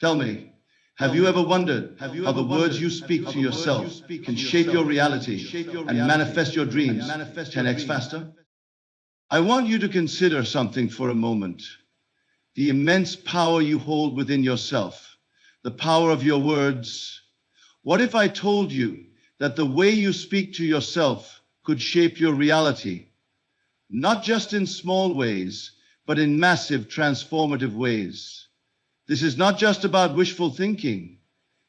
Tell me, have you ever wondered how the words you speak to yourself can shape your reality and manifest your dreams 10x faster? I want you to consider something for a moment. The immense power you hold within yourself, the power of your words. What if I told you that the way you speak to yourself could shape your reality, not just in small ways, but in massive transformative ways? This is not just about wishful thinking.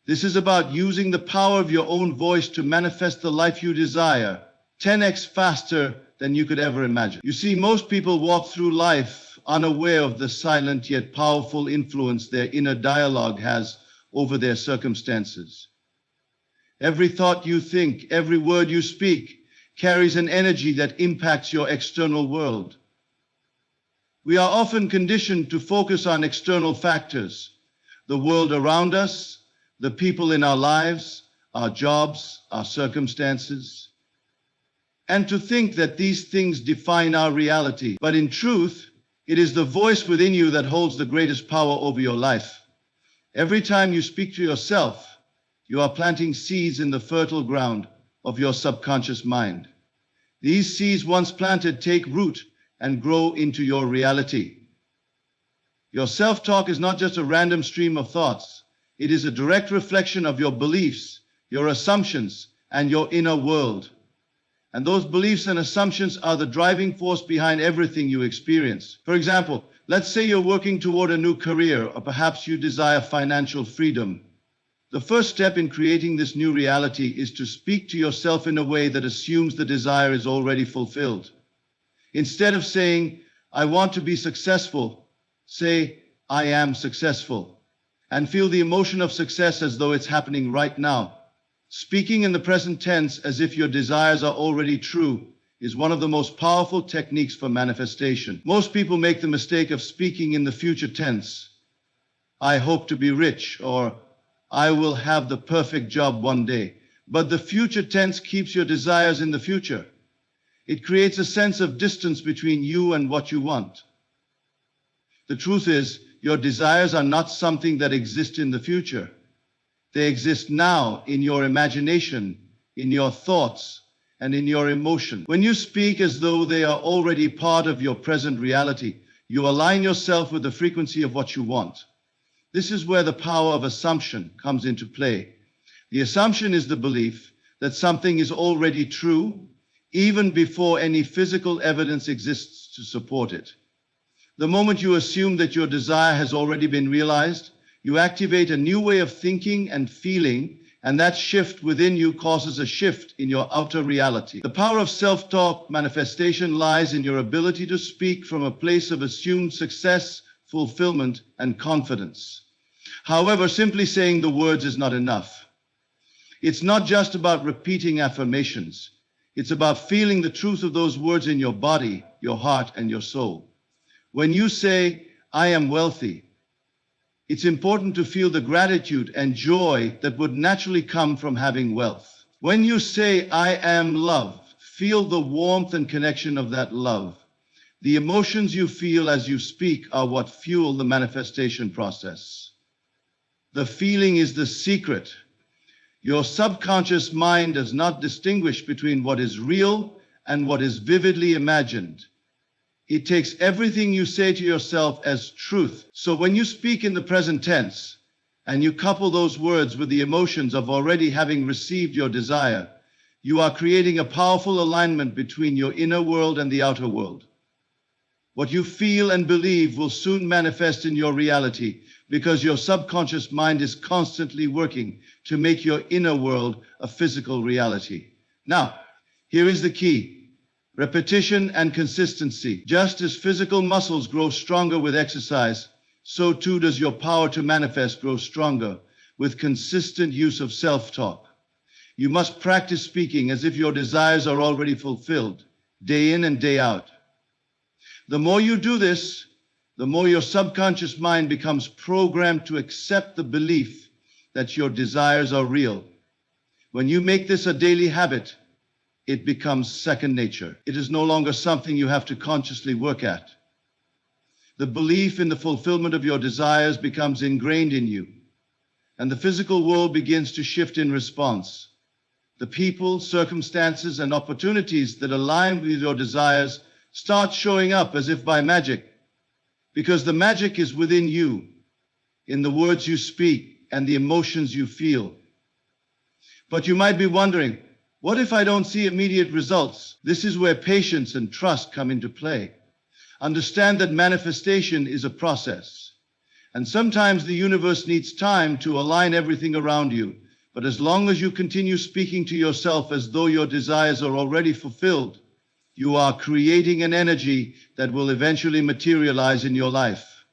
This is about using the power of your own voice to manifest the life you desire 10x faster than you could ever imagine. You see, most people walk through life unaware of the silent yet powerful influence their inner dialogue has over their circumstances. Every thought you think, every word you speak carries an energy that impacts your external world. We are often conditioned to focus on external factors, the world around us, the people in our lives, our jobs, our circumstances, and to think that these things define our reality. But in truth, it is the voice within you that holds the greatest power over your life. Every time you speak to yourself, you are planting seeds in the fertile ground of your subconscious mind. These seeds, once planted, take root and grow into your reality. Your self-talk is not just a random stream of thoughts. It is a direct reflection of your beliefs, your assumptions, and your inner world. And those beliefs and assumptions are the driving force behind everything you experience. For example, let's say you're working toward a new career, or perhaps you desire financial freedom. The first step in creating this new reality is to speak to yourself in a way that assumes the desire is already fulfilled. Instead of saying, I want to be successful, say, I am successful, and feel the emotion of success as though it's happening right now. Speaking in the present tense as if your desires are already true is one of the most powerful techniques for manifestation. Most people make the mistake of speaking in the future tense. I hope to be rich, or I will have the perfect job one day. But the future tense keeps your desires in the future. It creates a sense of distance between you and what you want. The truth is, your desires are not something that exist in the future. They exist now in your imagination, in your thoughts, and in your emotion. When you speak as though they are already part of your present reality, you align yourself with the frequency of what you want. This is where the power of assumption comes into play. The assumption is the belief that something is already true, even before any physical evidence exists to support it. The moment you assume that your desire has already been realized, you activate a new way of thinking and feeling, and that shift within you causes a shift in your outer reality. The power of self-talk manifestation lies in your ability to speak from a place of assumed success, fulfillment, and confidence. However, simply saying the words is not enough. It's not just about repeating affirmations. It's about feeling the truth of those words in your body, your heart, and your soul. When you say, I am wealthy, it's important to feel the gratitude and joy that would naturally come from having wealth. When you say, I am love, feel the warmth and connection of that love. The emotions you feel as you speak are what fuel the manifestation process. The feeling is the secret. Your subconscious mind does not distinguish between what is real and what is vividly imagined. It takes everything you say to yourself as truth. So when you speak in the present tense, and you couple those words with the emotions of already having received your desire, you are creating a powerful alignment between your inner world and the outer world. What you feel and believe will soon manifest in your reality, because your subconscious mind is constantly working to make your inner world a physical reality. Now, here is the key. Repetition and consistency. Just as physical muscles grow stronger with exercise, so too does your power to manifest grow stronger with consistent use of self-talk. You must practice speaking as if your desires are already fulfilled, day in and day out. The more you do this, the more your subconscious mind becomes programmed to accept the belief that your desires are real. When you make this a daily habit, it becomes second nature. It is no longer something you have to consciously work at. The belief in the fulfillment of your desires becomes ingrained in you. and the physical world begins to shift in response. The people, circumstances, and opportunities that align with your desires start showing up as if by magic, because the magic is within you, in the words you speak and the emotions you feel. But you might be wondering, what if I don't see immediate results? This is where patience and trust come into play. Understand that manifestation is a process, and sometimes the universe needs time to align everything around you. But as long as you continue speaking to yourself as though your desires are already fulfilled, you are creating an energy that will eventually materialize in your life.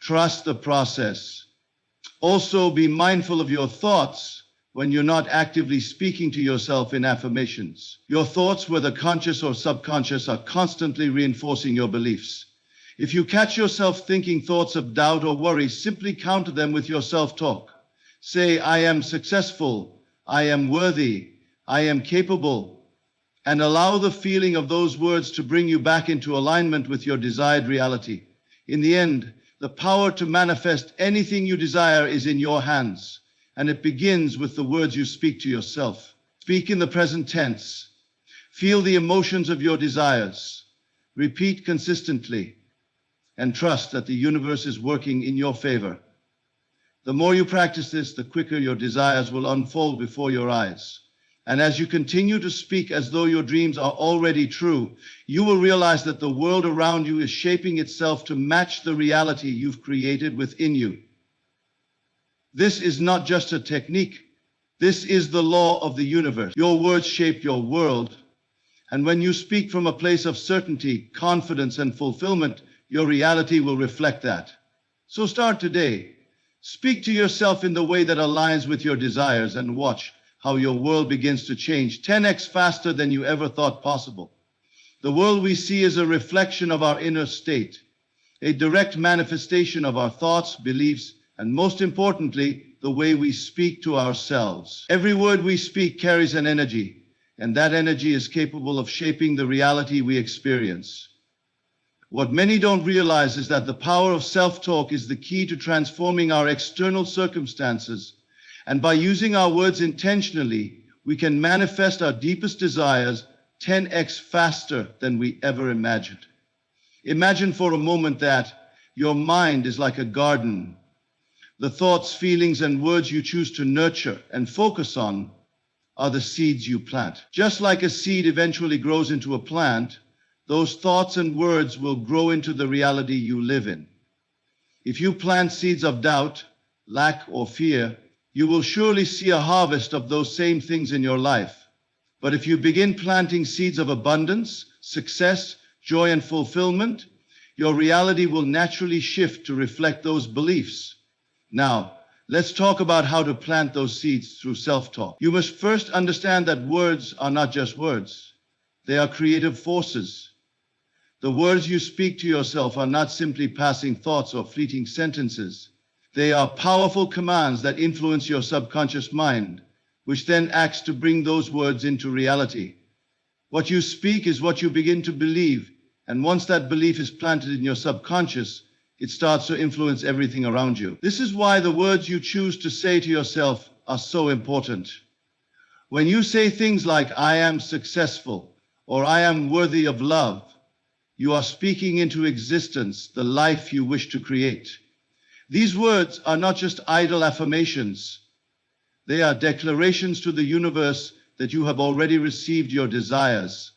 Trust the process. Also, be mindful of your thoughts when you're not actively speaking to yourself in affirmations. Your thoughts, whether conscious or subconscious, are constantly reinforcing your beliefs. If you catch yourself thinking thoughts of doubt or worry, simply counter them with your self-talk. Say, I am successful, I am worthy, I am capable, and allow the feeling of those words to bring you back into alignment with your desired reality. In the end, the power to manifest anything you desire is in your hands, and it begins with the words you speak to yourself. Speak in the present tense. Feel the emotions of your desires. Repeat consistently, and trust that the universe is working in your favor. The more you practice this, the quicker your desires will unfold before your eyes. And as you continue to speak as though your dreams are already true, you will realize that the world around you is shaping itself to match the reality you've created within you. This is not just a technique. This is the law of the universe. Your words shape your world. And when you speak from a place of certainty, confidence, and fulfillment, your reality will reflect that. So start today. Speak to yourself in the way that aligns with your desires, and watch how your world begins to change 10x faster than you ever thought possible. The world we see is a reflection of our inner state, a direct manifestation of our thoughts, beliefs, and most importantly, the way we speak to ourselves. Every word we speak carries an energy, and that energy is capable of shaping the reality we experience. What many don't realize is that the power of self-talk is the key to transforming our external circumstances, and by using our words intentionally, we can manifest our deepest desires 10x faster than we ever imagined. Imagine for a moment that your mind is like a garden. The thoughts, feelings, and words you choose to nurture and focus on are the seeds you plant. Just like a seed eventually grows into a plant, those thoughts and words will grow into the reality you live in. If you plant seeds of doubt, lack, or fear, you will surely see a harvest of those same things in your life. But if you begin planting seeds of abundance, success, joy, and fulfillment, your reality will naturally shift to reflect those beliefs. Now, let's talk about how to plant those seeds through self-talk. You must first understand that words are not just words. They are creative forces. The words you speak to yourself are not simply passing thoughts or fleeting sentences. They are powerful commands that influence your subconscious mind, which then acts to bring those words into reality. What you speak is what you begin to believe, and once that belief is planted in your subconscious, it starts to influence everything around you. This is why the words you choose to say to yourself are so important. When you say things like, I am successful, or I am worthy of love, you are speaking into existence the life you wish to create. These words are not just idle affirmations. They are declarations to the universe that you have already received your desires.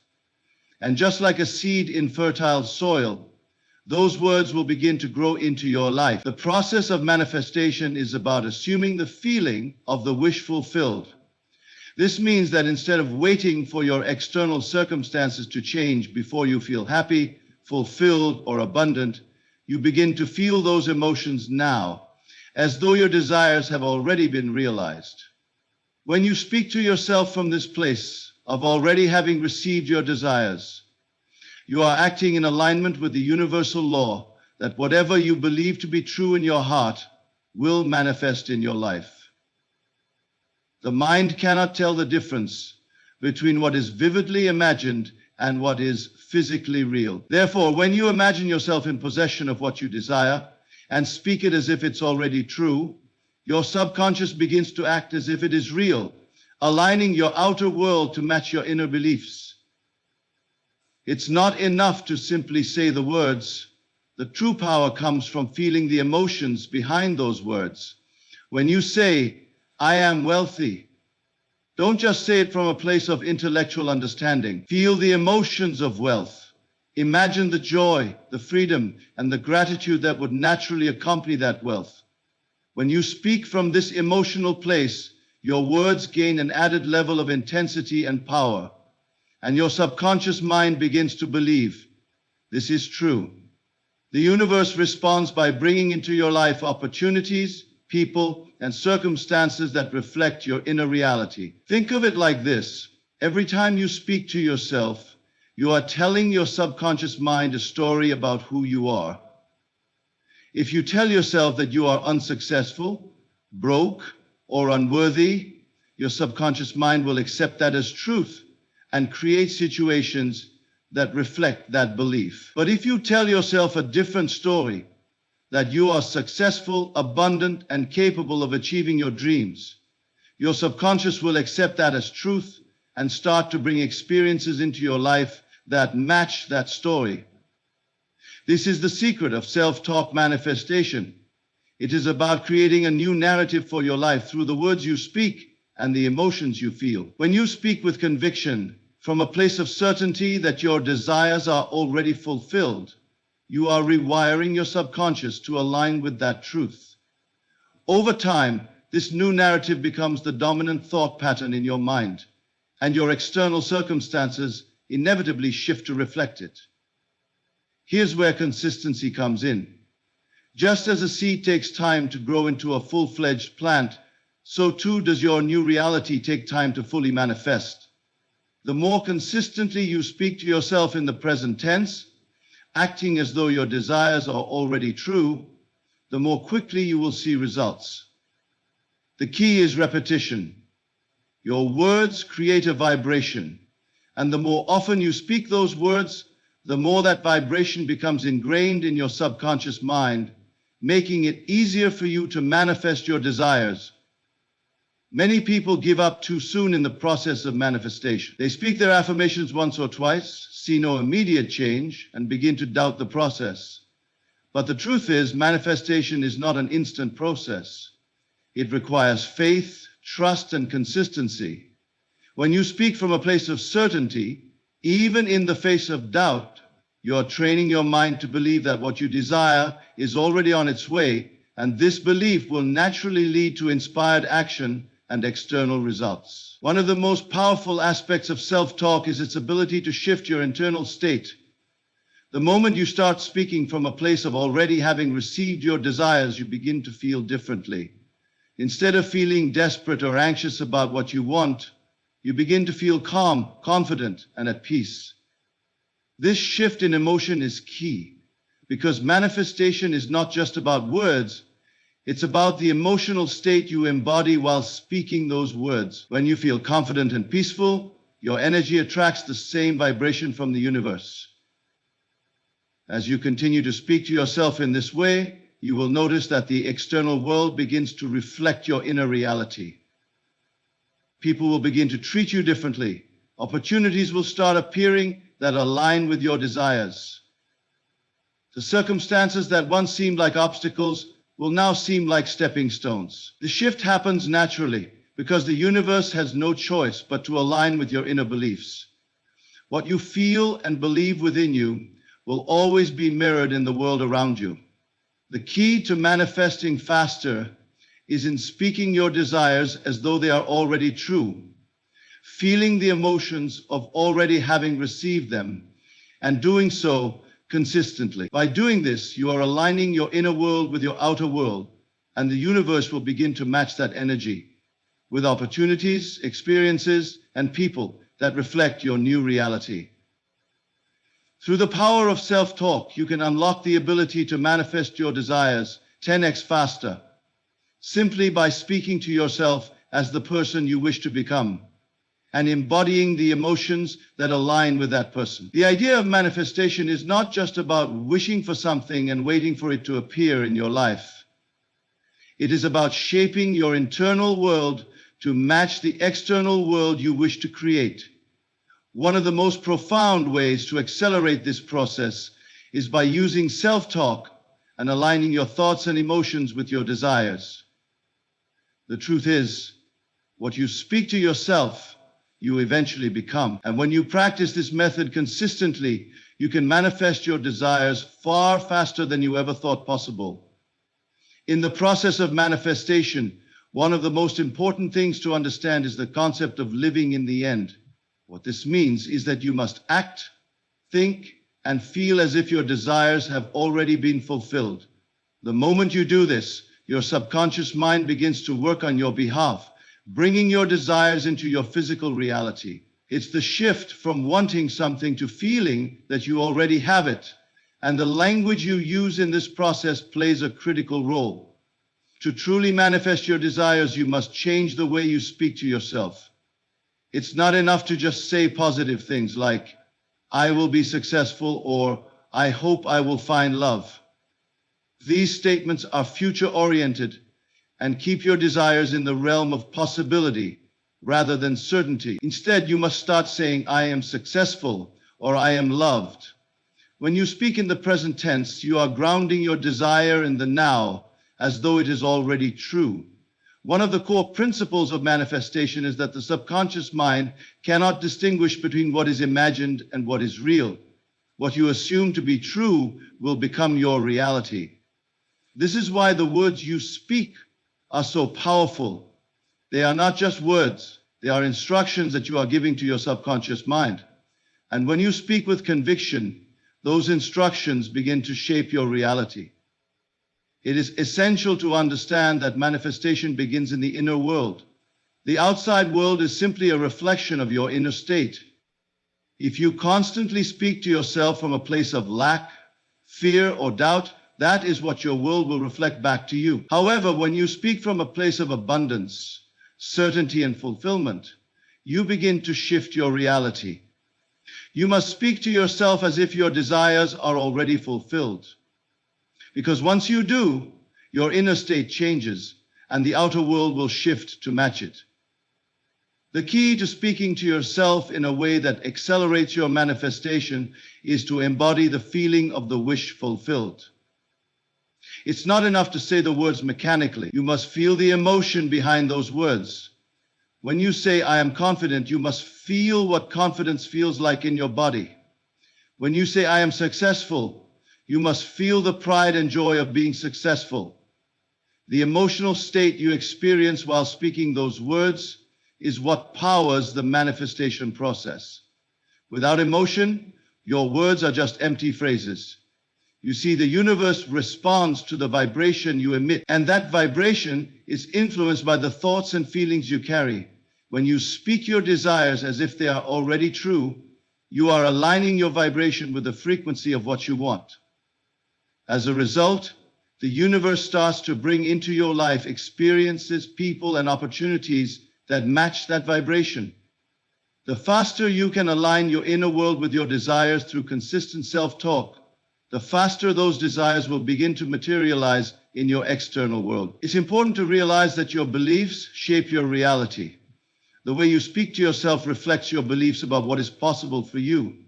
And just like a seed in fertile soil, those words will begin to grow into your life. The process of manifestation is about assuming the feeling of the wish fulfilled. This means that instead of waiting for your external circumstances to change before you feel happy, fulfilled, or abundant, you begin to feel those emotions now, as though your desires have already been realized. When you speak to yourself from this place of already having received your desires, you are acting in alignment with the universal law that whatever you believe to be true in your heart will manifest in your life. The mind cannot tell the difference between what is vividly imagined and what is physically real. Therefore, when you imagine yourself in possession of what you desire and speak it as if it's already true, Your subconscious begins to act as if it is real, aligning your outer world to match your inner beliefs. It's not enough to simply say the words. The true power comes from feeling the emotions behind those words. When you say, "I am wealthy," don't just say it from a place of intellectual understanding. Feel the emotions of wealth. Imagine the joy, the freedom, and the gratitude that would naturally accompany that wealth. When you speak from this emotional place, your words gain an added level of intensity and power, and your subconscious mind begins to believe this is true. The universe responds by bringing into your life opportunities, people, and circumstances that reflect your inner reality. Think of it like this. Every time you speak to yourself, you are telling your subconscious mind a story about who you are. If you tell yourself that you are unsuccessful, broke, or unworthy, your subconscious mind will accept that as truth and create situations that reflect that belief. But if you tell yourself a different story, that you are successful, abundant, and capable of achieving your dreams, your subconscious will accept that as truth and start to bring experiences into your life that match that story. This is the secret of self-talk manifestation. It is about creating a new narrative for your life through the words you speak and the emotions you feel. When you speak with conviction, from a place of certainty that your desires are already fulfilled, you are rewiring your subconscious to align with that truth. Over time, this new narrative becomes the dominant thought pattern in your mind, and your external circumstances inevitably shift to reflect it. Here's where consistency comes in. Just as a seed takes time to grow into a full-fledged plant, so too does your new reality take time to fully manifest. The more consistently you speak to yourself in the present tense, acting as though your desires are already true, the more quickly you will see results. The key is repetition. Your words create a vibration, and the more often you speak those words, the more that vibration becomes ingrained in your subconscious mind, making it easier for you to manifest your desires. Many people give up too soon in the process of manifestation. They speak their affirmations once or twice, see no immediate change, and begin to doubt the process. But the truth is, manifestation is not an instant process. It requires faith, trust, and consistency. When you speak from a place of certainty, even in the face of doubt, you are training your mind to believe that what you desire is already on its way, and this belief will naturally lead to inspired action and external results. One of the most powerful aspects of self-talk is its ability to shift your internal state. The moment you start speaking from a place of already having received your desires, you begin to feel differently. Instead of feeling desperate or anxious about what you want, you begin to feel calm, confident, and at peace. This shift in emotion is key, because manifestation is not just about words, it's about the emotional state you embody while speaking those words. When you feel confident and peaceful, your energy attracts the same vibration from the universe. As you continue to speak to yourself in this way, you will notice that the external world begins to reflect your inner reality. People will begin to treat you differently. Opportunities will start appearing that align with your desires. The circumstances that once seemed like obstacles will now seem like stepping stones. The shift happens naturally because the universe has no choice but to align with your inner beliefs. What you feel and believe within you will always be mirrored in the world around you. The key to manifesting faster is in speaking your desires as though they are already true, feeling the emotions of already having received them, and doing so consistently. By doing this, you are aligning your inner world with your outer world, and the universe will begin to match that energy with opportunities, experiences, and people that reflect your new reality. Through the power of self-talk, you can unlock the ability to manifest your desires 10x faster, simply by speaking to yourself as the person you wish to become and embodying the emotions that align with that person. The idea of manifestation is not just about wishing for something and waiting for it to appear in your life. It is about shaping your internal world to match the external world you wish to create. One of the most profound ways to accelerate this process is by using self-talk and aligning your thoughts and emotions with your desires. The truth is, what you speak to yourself, you eventually become. And when you practice this method consistently, you can manifest your desires far faster than you ever thought possible. In the process of manifestation, one of the most important things to understand is the concept of living in the end. What this means is that you must act, think, and feel as if your desires have already been fulfilled. The moment you do this, your subconscious mind begins to work on your behalf, bringing your desires into your physical reality. It's the shift from wanting something to feeling that you already have it, and the language you use in this process plays a critical role. To truly manifest your desires, you must change the way you speak to yourself. It's not enough to just say positive things like, "I will be successful," or "I hope I will find love." These statements are future-oriented and keep your desires in the realm of possibility rather than certainty. Instead, you must start saying, "I am successful," or "I am loved." When you speak in the present tense, you are grounding your desire in the now as though it is already true. One of the core principles of manifestation is that the subconscious mind cannot distinguish between what is imagined and what is real. What you assume to be true will become your reality. This is why the words you speak are so powerful. They are not just words, they are instructions that you are giving to your subconscious mind. And when you speak with conviction, those instructions begin to shape your reality. It is essential to understand that manifestation begins in the inner world. The outside world is simply a reflection of your inner state. If you constantly speak to yourself from a place of lack, fear, or doubt, that is what your world will reflect back to you. However, when you speak from a place of abundance, certainty, and fulfillment, you begin to shift your reality. You must speak to yourself as if your desires are already fulfilled. Because once you do, your inner state changes and the outer world will shift to match it. The key to speaking to yourself in a way that accelerates your manifestation is to embody the feeling of the wish fulfilled. It's not enough to say the words mechanically. You must feel the emotion behind those words. When you say, "I am confident," you must feel what confidence feels like in your body. When you say, "I am successful," you must feel the pride and joy of being successful. The emotional state you experience while speaking those words is what powers the manifestation process. Without emotion, your words are just empty phrases. You see, the universe responds to the vibration you emit, and that vibration is influenced by the thoughts and feelings you carry. When you speak your desires as if they are already true, you are aligning your vibration with the frequency of what you want. As a result, the universe starts to bring into your life experiences, people, and opportunities that match that vibration. The faster you can align your inner world with your desires through consistent self-talk, the faster those desires will begin to materialize in your external world. It's important to realize that your beliefs shape your reality. The way you speak to yourself reflects your beliefs about what is possible for you.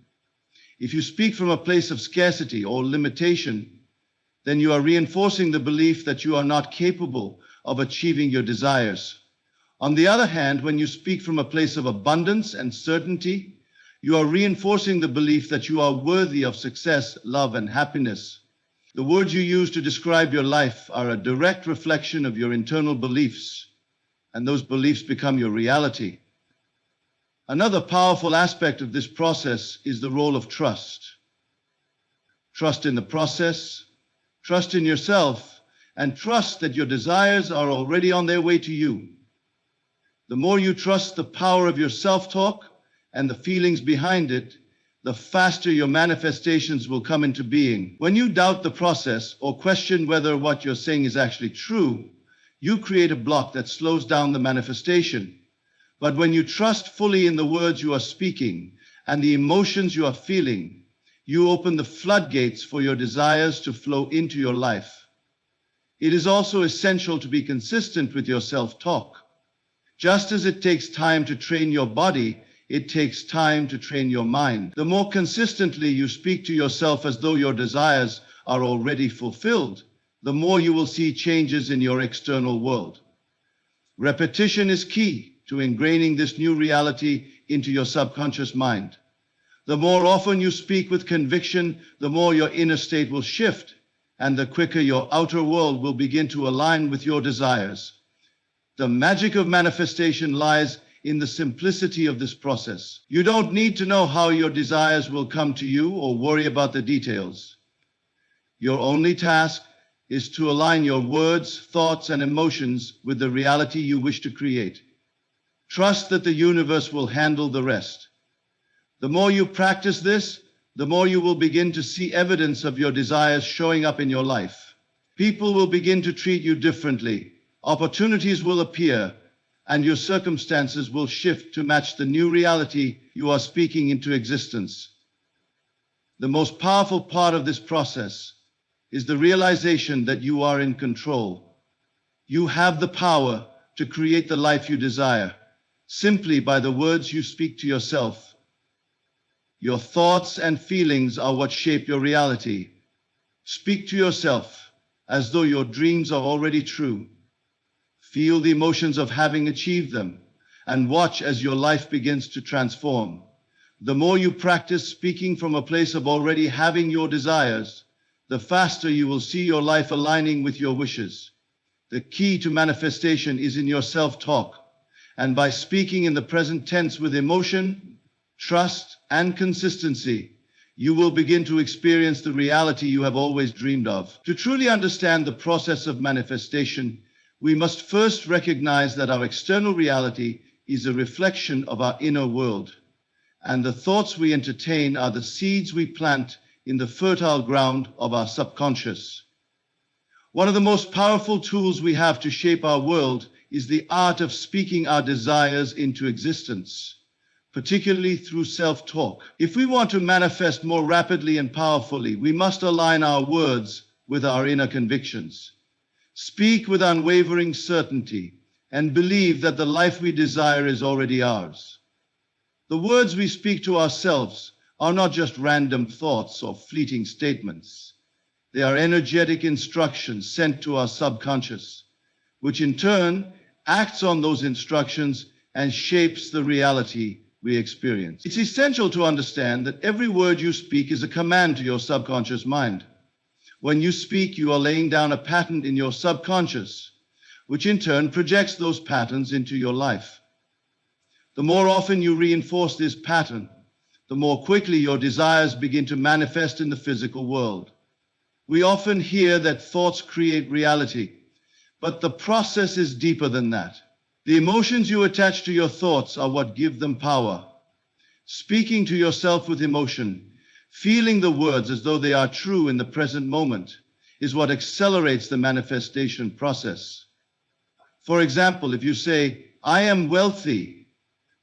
If you speak from a place of scarcity or limitation, then you are reinforcing the belief that you are not capable of achieving your desires. On the other hand, when you speak from a place of abundance and certainty, you are reinforcing the belief that you are worthy of success, love, and happiness. The words you use to describe your life are a direct reflection of your internal beliefs, and those beliefs become your reality. Another powerful aspect of this process is the role of trust. Trust in the process, trust in yourself, and trust that your desires are already on their way to you. The more you trust the power of your self-talk and the feelings behind it, the faster your manifestations will come into being. When you doubt the process or question whether what you're saying is actually true, you create a block that slows down the manifestation. But when you trust fully in the words you are speaking and the emotions you are feeling, you open the floodgates for your desires to flow into your life. It is also essential to be consistent with your self-talk. Just as it takes time to train your body, it takes time to train your mind. The more consistently you speak to yourself as though your desires are already fulfilled, the more you will see changes in your external world. Repetition is key to ingraining this new reality into your subconscious mind. The more often you speak with conviction, the more your inner state will shift, and the quicker your outer world will begin to align with your desires. The magic of manifestation lies in the simplicity of this process. You don't need to know how your desires will come to you or worry about the details. Your only task is to align your words, thoughts, and emotions with the reality you wish to create. Trust that the universe will handle the rest. The more you practice this, the more you will begin to see evidence of your desires showing up in your life. People will begin to treat you differently. Opportunities will appear, and your circumstances will shift to match the new reality you are speaking into existence. The most powerful part of this process is the realization that you are in control. You have the power to create the life you desire, simply by the words you speak to yourself. Your thoughts and feelings are what shape your reality. Speak to yourself as though your dreams are already true. Feel the emotions of having achieved them, and watch as your life begins to transform. The more you practice speaking from a place of already having your desires, the faster you will see your life aligning with your wishes. The key to manifestation is in your self-talk, and by speaking in the present tense with emotion, trust, and consistency, you will begin to experience the reality you have always dreamed of. To truly understand the process of manifestation, we must first recognize that our external reality is a reflection of our inner world, and the thoughts we entertain are the seeds we plant in the fertile ground of our subconscious. One of the most powerful tools we have to shape our world is the art of speaking our desires into existence, particularly through self-talk. If we want to manifest more rapidly and powerfully, we must align our words with our inner convictions. Speak with unwavering certainty and believe that the life we desire is already ours. The words we speak to ourselves are not just random thoughts or fleeting statements. They are energetic instructions sent to our subconscious, which in turn acts on those instructions and shapes the reality we experience. It's essential to understand that every word you speak is a command to your subconscious mind. When you speak, you are laying down a pattern in your subconscious, which in turn projects those patterns into your life. The more often you reinforce this pattern, the more quickly your desires begin to manifest in the physical world. We often hear that thoughts create reality, but the process is deeper than that. The emotions you attach to your thoughts are what give them power. Speaking to yourself with emotion, feeling the words as though they are true in the present moment, is what accelerates the manifestation process. For example, if you say, "I am wealthy,"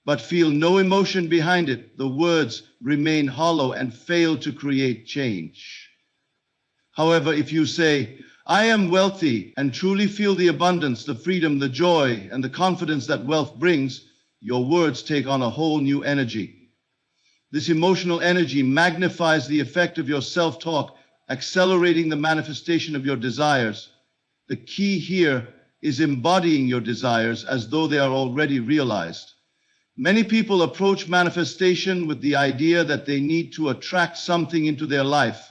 but feel no emotion behind it, the words remain hollow and fail to create change. However, if you say, "I am wealthy," and truly feel the abundance, the freedom, the joy, and the confidence that wealth brings, your words take on a whole new energy. This emotional energy magnifies the effect of your self-talk, accelerating the manifestation of your desires. The key here is embodying your desires as though they are already realized. Many people approach manifestation with the idea that they need to attract something into their life.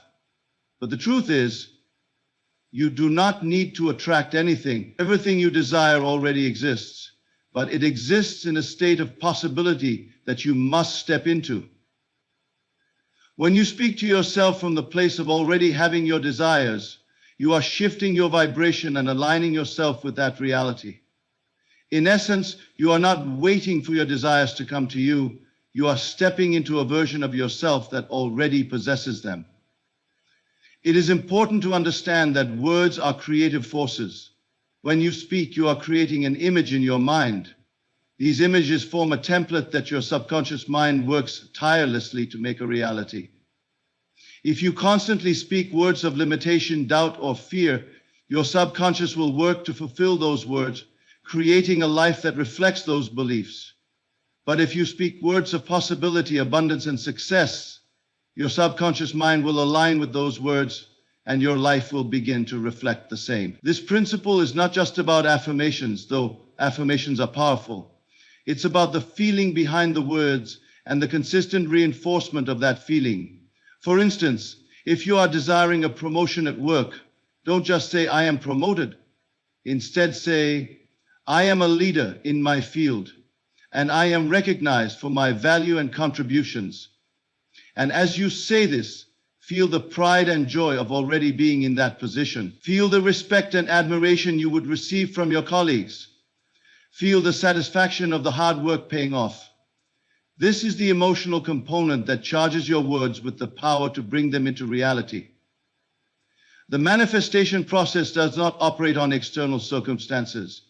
But the truth is, you do not need to attract anything. Everything you desire already exists, but it exists in a state of possibility that you must step into. When you speak to yourself from the place of already having your desires, you are shifting your vibration and aligning yourself with that reality. In essence, you are not waiting for your desires to come to you. You are stepping into a version of yourself that already possesses them. It is important to understand that words are creative forces. When you speak, you are creating an image in your mind. These images form a template that your subconscious mind works tirelessly to make a reality. If you constantly speak words of limitation, doubt, or fear, Your subconscious will work to fulfill those words, creating a life that reflects those beliefs. But if you speak words of possibility, abundance, and success, your subconscious mind will align with those words, and your life will begin to reflect the same. This principle is not just about affirmations, though affirmations are powerful. It's about the feeling behind the words and the consistent reinforcement of that feeling. For instance, if you are desiring a promotion at work, don't just say, "I am promoted." Instead say, "I am a leader in my field, and I am recognized for my value and contributions." And as you say this, feel the pride and joy of already being in that position. Feel the respect and admiration you would receive from your colleagues. Feel the satisfaction of the hard work paying off. This is the emotional component that charges your words with the power to bring them into reality. The manifestation process does not operate on external circumstances.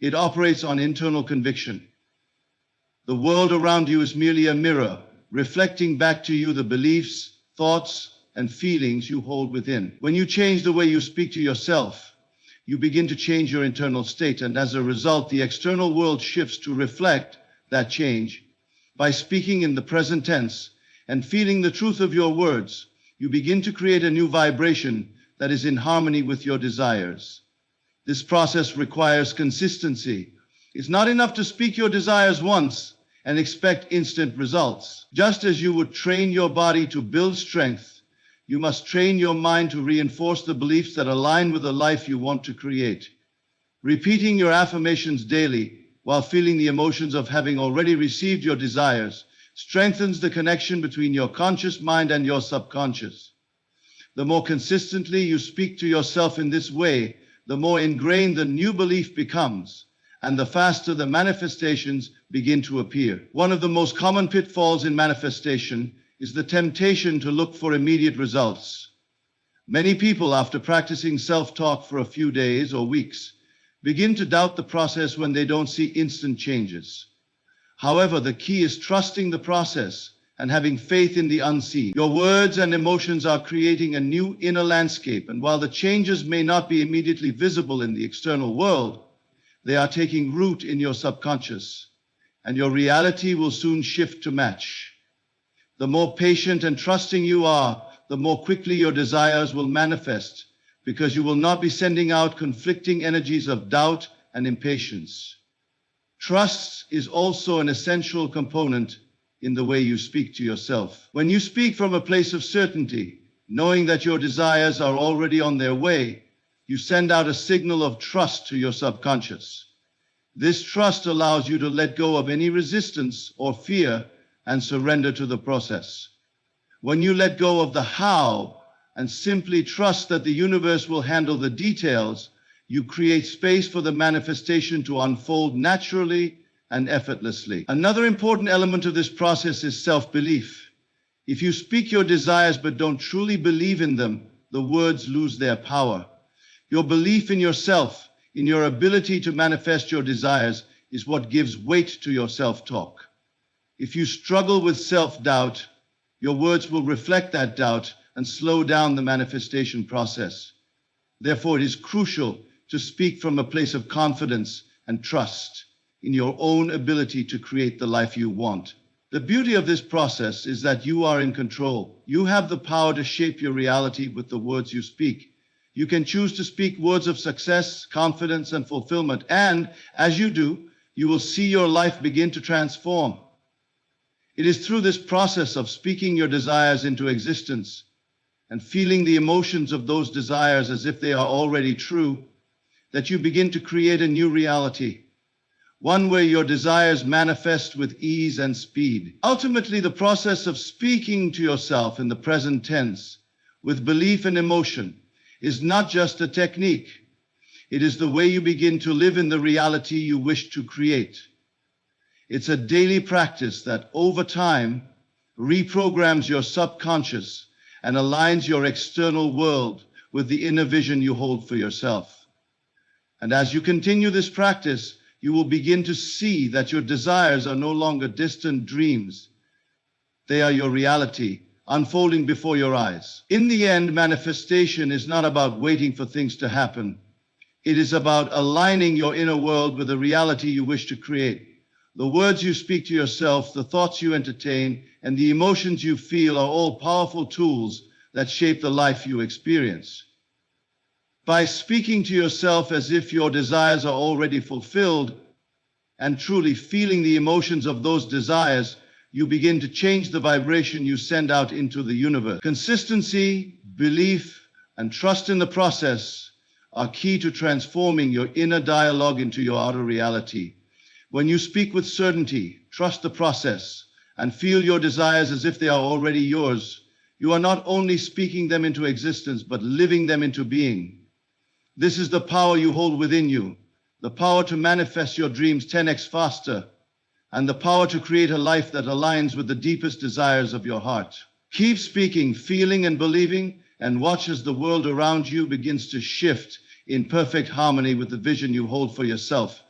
It operates on internal conviction. The world around you is merely a mirror, reflecting back to you the beliefs, thoughts, and feelings you hold within. When you change the way you speak to yourself, you begin to change your internal state, and as a result, the external world shifts to reflect that change. By speaking in the present tense and feeling the truth of your words, you begin to create a new vibration that is in harmony with your desires. This process requires consistency. It's not enough to speak your desires once and expect instant results. Just as you would train your body to build strength, you must train your mind to reinforce the beliefs that align with the life you want to create. Repeating your affirmations daily while feeling the emotions of having already received your desires strengthens the connection between your conscious mind and your subconscious. The more consistently you speak to yourself in this way, the more ingrained the new belief becomes, and the faster the manifestations begin to appear. One of the most common pitfalls in manifestation is the temptation to look for immediate results. Many people, after practicing self-talk for a few days or weeks, begin to doubt the process when they don't see instant changes. However, the key is trusting the process and having faith in the unseen. Your words and emotions are creating a new inner landscape, and while the changes may not be immediately visible in the external world, they are taking root in your subconscious, and your reality will soon shift to match. The more patient and trusting you are, the more quickly your desires will manifest, because you will not be sending out conflicting energies of doubt and impatience. Trust is also an essential component in the way you speak to yourself. When you speak from a place of certainty, knowing that your desires are already on their way, you send out a signal of trust to your subconscious. This trust allows you to let go of any resistance or fear and surrender to the process. When you let go of the how and simply trust that the universe will handle the details, you create space for the manifestation to unfold naturally and effortlessly. Another important element of this process is self-belief. If you speak your desires but don't truly believe in them, the words lose their power. Your belief in yourself, in your ability to manifest your desires, is what gives weight to your self-talk. If you struggle with self-doubt, your words will reflect that doubt and slow down the manifestation process. Therefore, it is crucial to speak from a place of confidence and trust in your own ability to create the life you want. The beauty of this process is that you are in control. You have the power to shape your reality with the words you speak. You can choose to speak words of success, confidence, and fulfillment, and as you do, you will see your life begin to transform. It is through this process of speaking your desires into existence and feeling the emotions of those desires as if they are already true that you begin to create a new reality. One where your desires manifest with ease and speed. Ultimately, the process of speaking to yourself in the present tense with belief and emotion is not just a technique. It is the way you begin to live in the reality you wish to create. It's a daily practice that over time reprograms your subconscious and aligns your external world with the inner vision you hold for yourself. And as you continue this practice, you will begin to see that your desires are no longer distant dreams. They are your reality, unfolding before your eyes. In the end, manifestation is not about waiting for things to happen. It is about aligning your inner world with the reality you wish to create. The words you speak to yourself, the thoughts you entertain, and the emotions you feel are all powerful tools that shape the life you experience. By speaking to yourself as if your desires are already fulfilled and truly feeling the emotions of those desires, you begin to change the vibration you send out into the universe. Consistency, belief, and trust in the process are key to transforming your inner dialogue into your outer reality. When you speak with certainty, trust the process, and feel your desires as if they are already yours, you are not only speaking them into existence, but living them into being. This is the power you hold within you, the power to manifest your dreams 10x faster, and the power to create a life that aligns with the deepest desires of your heart. Keep speaking, feeling, and believing, and watch as the world around you begins to shift in perfect harmony with the vision you hold for yourself.